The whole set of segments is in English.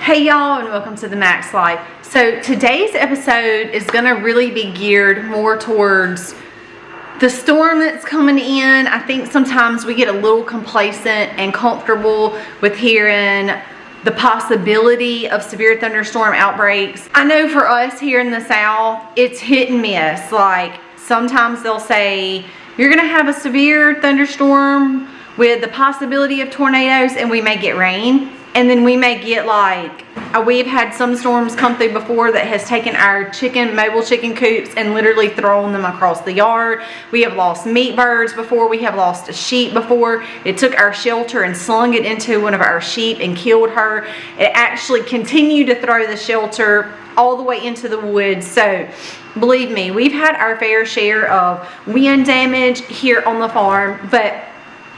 Hey y'all, and welcome to the Max Life. So today's episode is going to really be geared more towards the storm that's coming in. I think sometimes we get a little complacent and comfortable with hearing the possibility of severe thunderstorm outbreaks. I know for us here in the South, it's hit and miss. Like sometimes they'll say, you're going to have a severe thunderstorm with the possibility of tornadoes, and we may get rain. And then we may get we've had some storms come through before that has taken our mobile chicken coops and literally thrown them across the yard. We have lost meat birds before. We have lost a sheep before. It took our shelter and slung it into one of our sheep and killed her. It actually continued to throw the shelter all the way into the woods. So believe me, we've had our fair share of wind damage here on the farm, but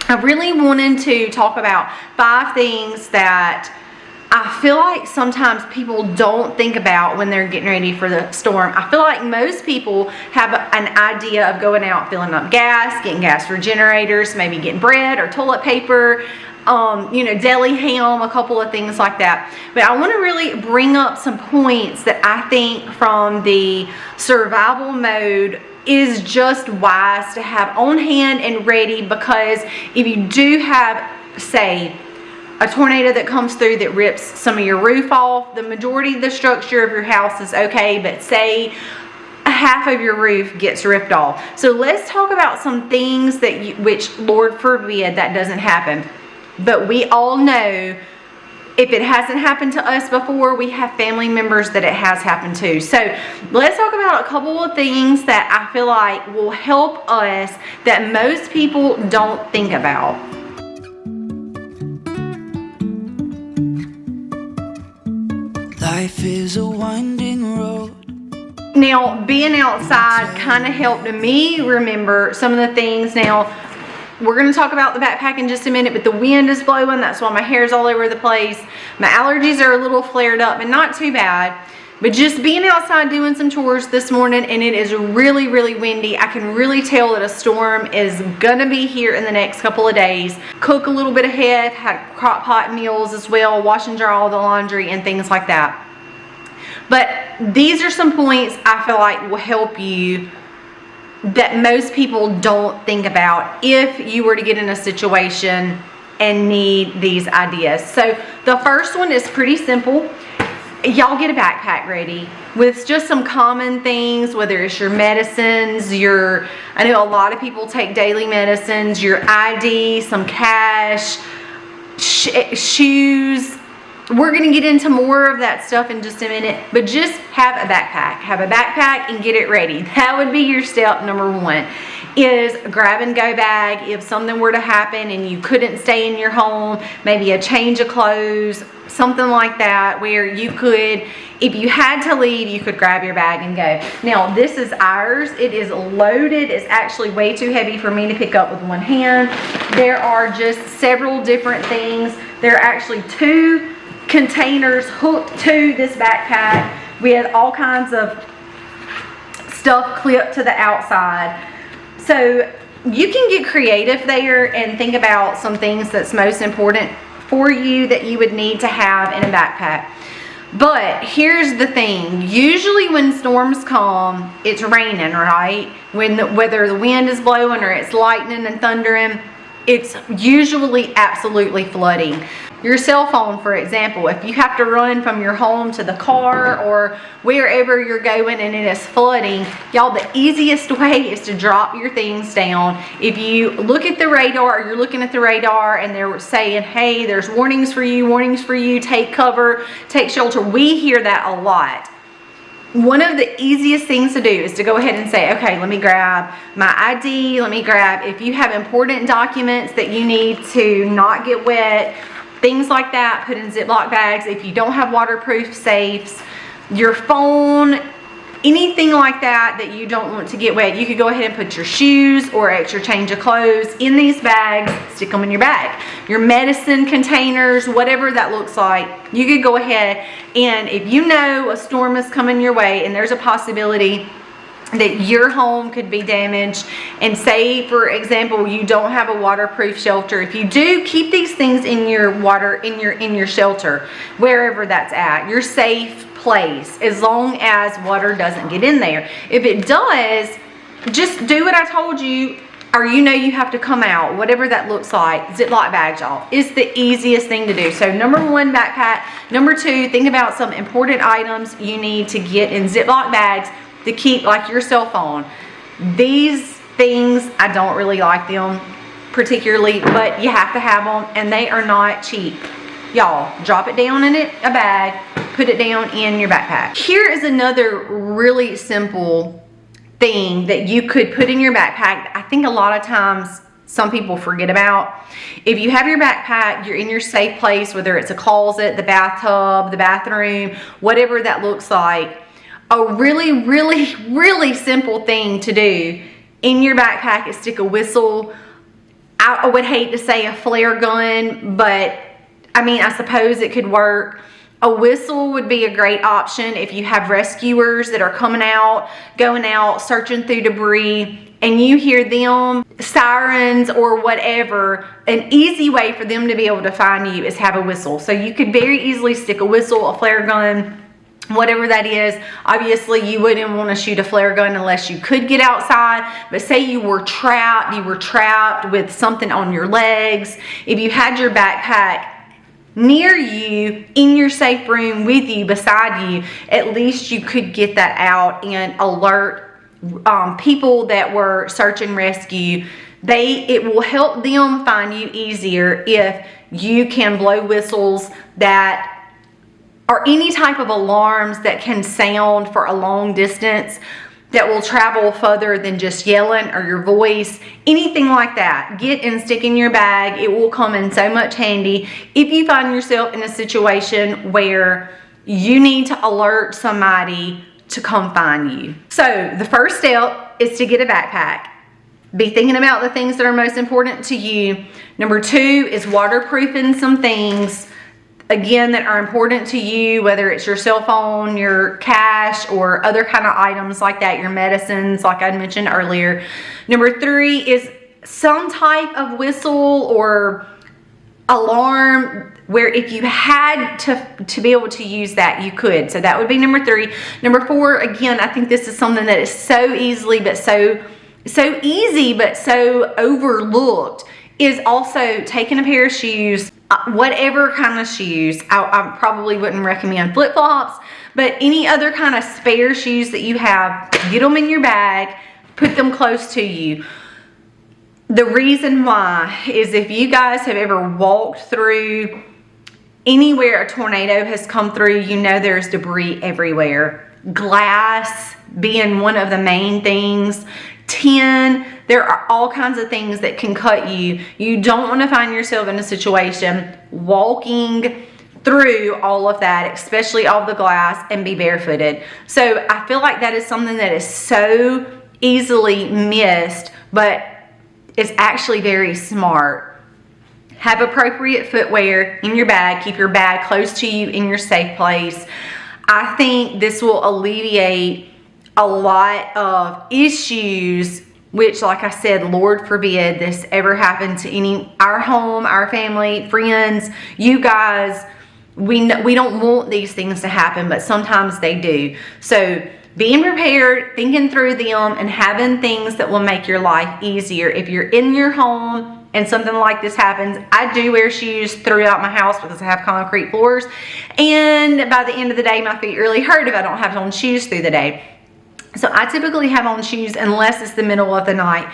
I really wanted to talk about 5 things that I feel like sometimes people don't think about when they're getting ready for the storm. I feel like most people have an idea of going out, filling up gas, getting gas for generators, maybe getting bread or toilet paper, deli ham, a couple of things like that. But I want to really bring up some points that I think from the survival mode is just wise to have on hand and ready, because if you do have, say, a tornado that comes through that rips some of your roof off, the majority of the structure of your house is okay, but say half of your roof gets ripped off. So let's talk about some things that which Lord forbid that doesn't happen, but we all know if it hasn't happened to us before, we have family members that it has happened to. So let's talk about a couple of things that I feel like will help us that most people don't think about. Life is a winding road. Now, being outside kind of helped me remember some of the things. Now, we're going to talk about the backpack in just a minute, but the wind is blowing. That's why my hair's all over the place. My allergies are a little flared up, and not too bad. But just being outside doing some chores this morning, and it is really, really windy. I can really tell that a storm is going to be here in the next couple of days. Cook a little bit ahead, had crock pot meals as well, wash and dry all the laundry and things like that. But these are some points I feel like will help you that most people don't think about if you were to get in a situation and need these ideas. So the first one is pretty simple. Y'all get a backpack ready with just some common things, whether it's your medicines, I know a lot of people take daily medicines, your ID, some cash, shoes. We're going to get into more of that stuff in just a minute, but just have a backpack. Have a backpack and get it ready. That would be your step number 1, is grab and go bag. If something were to happen and you couldn't stay in your home, maybe a change of clothes, something like that, where you could, if you had to leave, you could grab your bag and go. Now, this is ours. It is loaded. It's actually way too heavy for me to pick up with one hand. There are just several different things. There are actually 2 containers hooked to this backpack with all kinds of stuff clipped to the outside. So you can get creative there and think about some things that's most important for you that you would need to have in a backpack. But here's the thing. Usually when storms come, it's raining, right? Whether the wind is blowing or it's lightning and thundering, it's usually absolutely flooding. Your cell phone, for example, if you have to run from your home to the car or wherever you're going and it is flooding, y'all, the easiest way is to drop your things down. If you look at the radar, or you're looking at the radar and they're saying, hey, there's warnings for you, take cover, take shelter. We hear that a lot. One of the easiest things to do is to go ahead and say, okay, let me grab my ID, let me grab, if you have important documents that you need to not get wet, things like that, put in Ziploc bags. If you don't have waterproof safes, your phone, anything like that you don't want to get wet, you could go ahead and put your shoes or extra change of clothes in these bags, stick them in your bag. Your medicine containers, whatever that looks like, you could go ahead, and if you know a storm is coming your way and there's a possibility that your home could be damaged, and say for example you don't have a waterproof shelter. If you do, keep these things in your in your shelter, wherever that's at, your safe place, as long as water doesn't get in there. If it does, just do what I told you, or you have to come out, whatever that looks like. Ziploc bags, y'all. It's the easiest thing to do. So number one, backpack. Number two, think about some important items you need to get in Ziploc bags to keep, like your cell phone. These things, I don't really like them particularly, but you have to have them, and they are not cheap. Y'all, drop it down in a bag, put it down in your backpack. Here is another really simple thing that you could put in your backpack. I think a lot of times some people forget about. If you have your backpack, you're in your safe place, whether it's a closet, the bathtub, the bathroom, whatever that looks like. A really, really, really simple thing to do in your backpack is stick a whistle. I would hate to say a flare gun, but I mean, I suppose it could work. A whistle would be a great option if you have rescuers that are coming out, going out, searching through debris, and you hear them, sirens or whatever. An easy way for them to be able to find you is have a whistle. So you could very easily stick a whistle, a flare gun, whatever that is. Obviously you wouldn't want to shoot a flare gun unless you could get outside, but say you were trapped with something on your legs. If you had your backpack near you, in your safe room with you, beside you, at least you could get that out and alert people that were search and rescue. It will help them find you easier if you can blow whistles that are any type of alarms that can sound for a long distance, that will travel further than just yelling or your voice, anything like that. Get and stick in your bag. It will come in so much handy if you find yourself in a situation where you need to alert somebody to come find you. So the first step is to get a backpack. Be thinking about the things that are most important to you. Number two is waterproofing some things, again, that are important to you, whether it's your cell phone, your cash, or other kind of items like that, your medicines, like I mentioned earlier. Number three is some type of whistle or alarm where if you had to be able to use that, you could. So that would be number three. Number four, again, I think this is something that is so easy but so overlooked, is also taking a pair of shoes. Whatever kind of shoes. I probably wouldn't recommend flip-flops, but any other kind of spare shoes that you have, get them in your bag, put them close to you. The reason why is if you guys have ever walked through anywhere a tornado has come through, you know there's debris everywhere. Glass being one of the main things. Tin, there are all kinds of things that can cut you. You don't want to find yourself in a situation walking through all of that, especially all the glass, and be barefooted. So I feel like that is something that is so easily missed, but it's actually very smart. Have appropriate footwear in your bag. Keep your bag close to you in your safe place. I think this will alleviate a lot of issues, which, like I said, Lord forbid this ever happen to our home, our family, friends, you guys. We don't want these things to happen, but sometimes they do. So being prepared, thinking through them, and having things that will make your life easier. If you're in your home and something like this happens, I do wear shoes throughout my house because I have concrete floors, and by the end of the day my feet really hurt if I don't have on shoes through the day. So I typically have on shoes unless it's the middle of the night.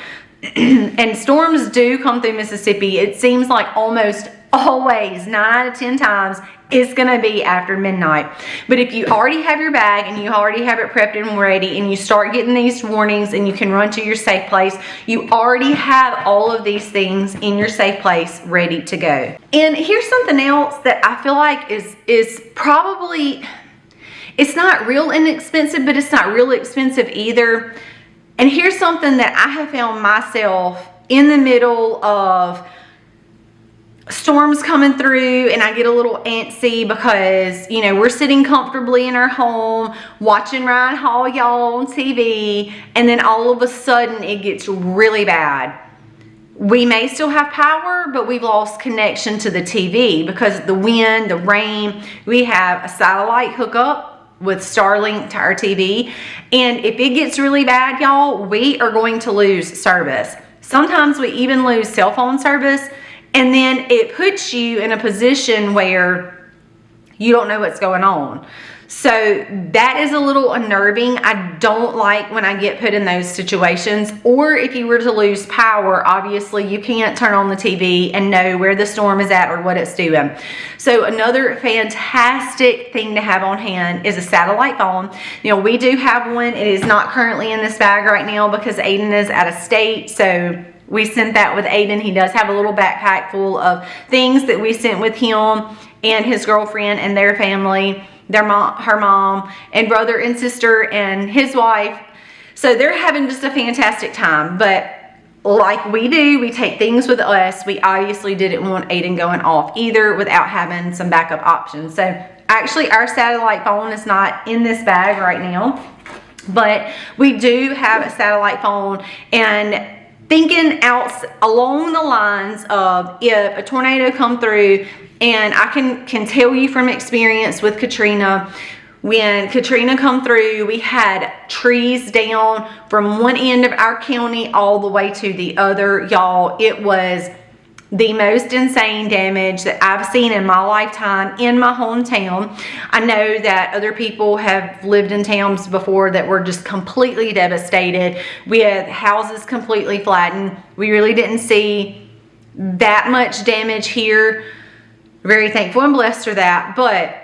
And storms do come through Mississippi. It seems like almost always, 9 out of 10 times, it's gonna be after midnight. But if you already have your bag and you already have it prepped and ready, and you start getting these warnings and you can run to your safe place, you already have all of these things in your safe place ready to go. And here's something else that I feel like is probably, it's not real inexpensive, but it's not real expensive either. And here's something that I have found myself in the middle of storms coming through and I get a little antsy because, you know, we're sitting comfortably in our home watching Ryan Hall y'all on TV, and then all of a sudden it gets really bad. We may still have power, but we've lost connection to the TV because of the wind, the rain. We have a satellite hookup with Starlink to our TV, and if it gets really bad, y'all, we are going to lose service. Sometimes we even lose cell phone service. And then it puts you in a position where you don't know what's going on. So that is a little unnerving. I don't like when I get put in those situations. Or if you were to lose power, obviously you can't turn on the TV and know where the storm is at or what it's doing. So another fantastic thing to have on hand is a satellite phone. You know, we do have one. It is not currently in this bag right now because Aiden is out of state. So we sent that with Aiden. He does have a little backpack full of things that we sent with him and his girlfriend and their family, her mom and brother and sister and his wife. So they're having just a fantastic time. But like we do, we take things with us. We obviously didn't want Aiden going off either without having some backup options. So actually our satellite phone is not in this bag right now, but we do have a satellite phone, and thinking out along the lines of if a tornado come through, and I can tell you from experience with Katrina, when Katrina come through, we had trees down from one end of our county all the way to the other. Y'all, it was the most insane damage that I've seen in my lifetime in my hometown. I know that other people have lived in towns before that were just completely devastated. We had houses completely flattened. We really didn't see that much damage here. Very thankful and blessed for that. But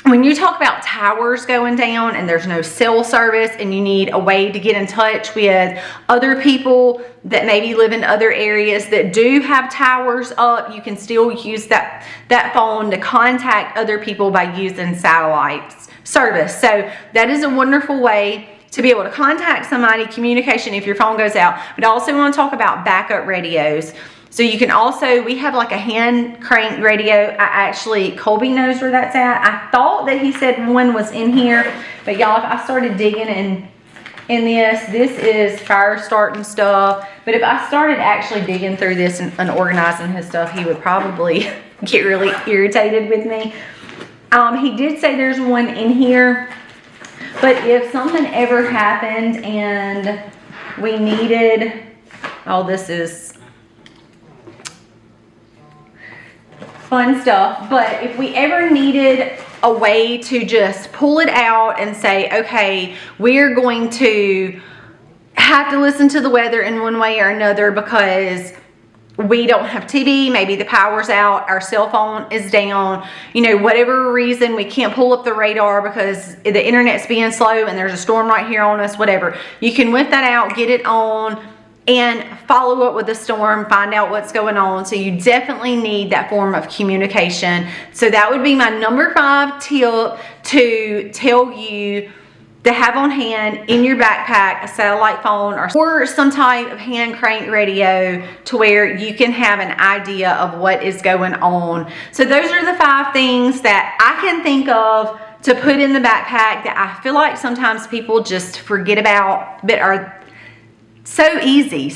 when you talk about towers going down and there's no cell service and you need a way to get in touch with other people that maybe live in other areas that do have towers up, you can still use that phone to contact other people by using satellite service. So that is a wonderful way to be able to contact somebody, communication if your phone goes out. But I also want to talk about backup radios. So you can also, we have like a hand crank radio. Colby knows where that's at. I thought that he said one was in here, but y'all, if I started digging in this is fire starting stuff. But if I started actually digging through this and organizing his stuff, he would probably get really irritated with me. He did say there's one in here, but if something ever happened and we needed, oh, this is fun stuff, but if we ever needed a way to just pull it out and say, okay, we're going to have to listen to the weather in one way or another because we don't have TV, maybe the power's out, our cell phone is down, you know, whatever reason, we can't pull up the radar because the internet's being slow and there's a storm right here on us, whatever. You can whip that out, get it on, and follow up with the storm, find out what's going on. So you definitely need that form of communication. So that would be my number 5 tip to tell you to have on hand in your backpack a satellite phone or some type of hand crank radio to where you can have an idea of what is going on. So those are the 5 things that I can think of to put in the backpack that I feel like sometimes people just forget about, but are so easy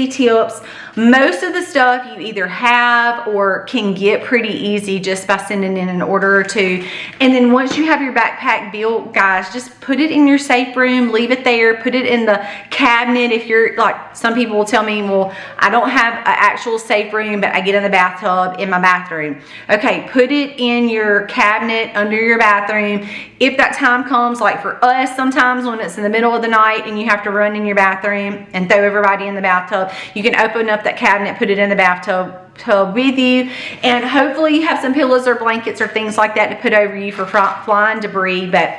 tips. Most of the stuff you either have or can get pretty easy just by sending in an order or two. And then once you have your backpack built, guys, just put it in your safe room, leave it there, put it in the cabinet. If you're like, some people will tell me, well, I don't have an actual safe room, but I get in the bathtub in my bathroom. Okay, put it in your cabinet under your bathroom. If that time comes, like for us, sometimes when it's in the middle of the night and you have to run in your bathroom and throw everybody in the bathtub, you can open up that cabinet, put it in the bathtub with you, and hopefully you have some pillows or blankets or things like that to put over you for flying debris. But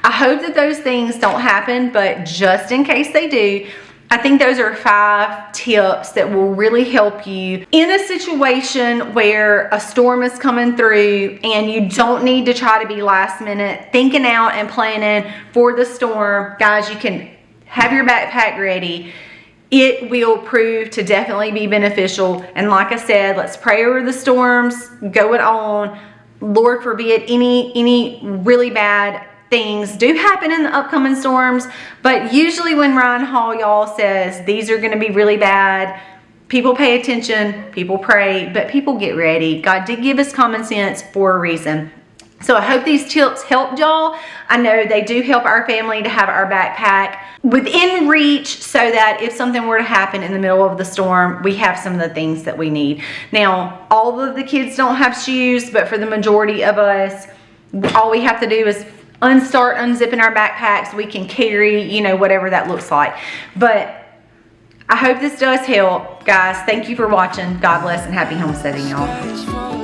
I hope that those things don't happen, but just in case they do, I think those are 5 tips that will really help you in a situation where a storm is coming through and you don't need to try to be last minute thinking out and planning for the storm. Guys, you can have your backpack ready. it will prove to definitely be beneficial. And like I said, let's pray over the storms going on. Lord forbid any really bad things do happen in the upcoming storms. But usually when Ryan Hall, y'all, says these are going to be really bad, people pay attention, people pray, but people get ready. God did give us common sense for a reason. So I hope these tips helped y'all. I know they do help our family to have our backpack within reach so that if something were to happen in the middle of the storm, we have some of the things that we need. Now, all of the kids don't have shoes, but for the majority of us, all we have to do is unzipping our backpacks. We can carry, you know, whatever that looks like. But I hope this does help, guys. Thank you for watching. God bless and happy homesteading, y'all.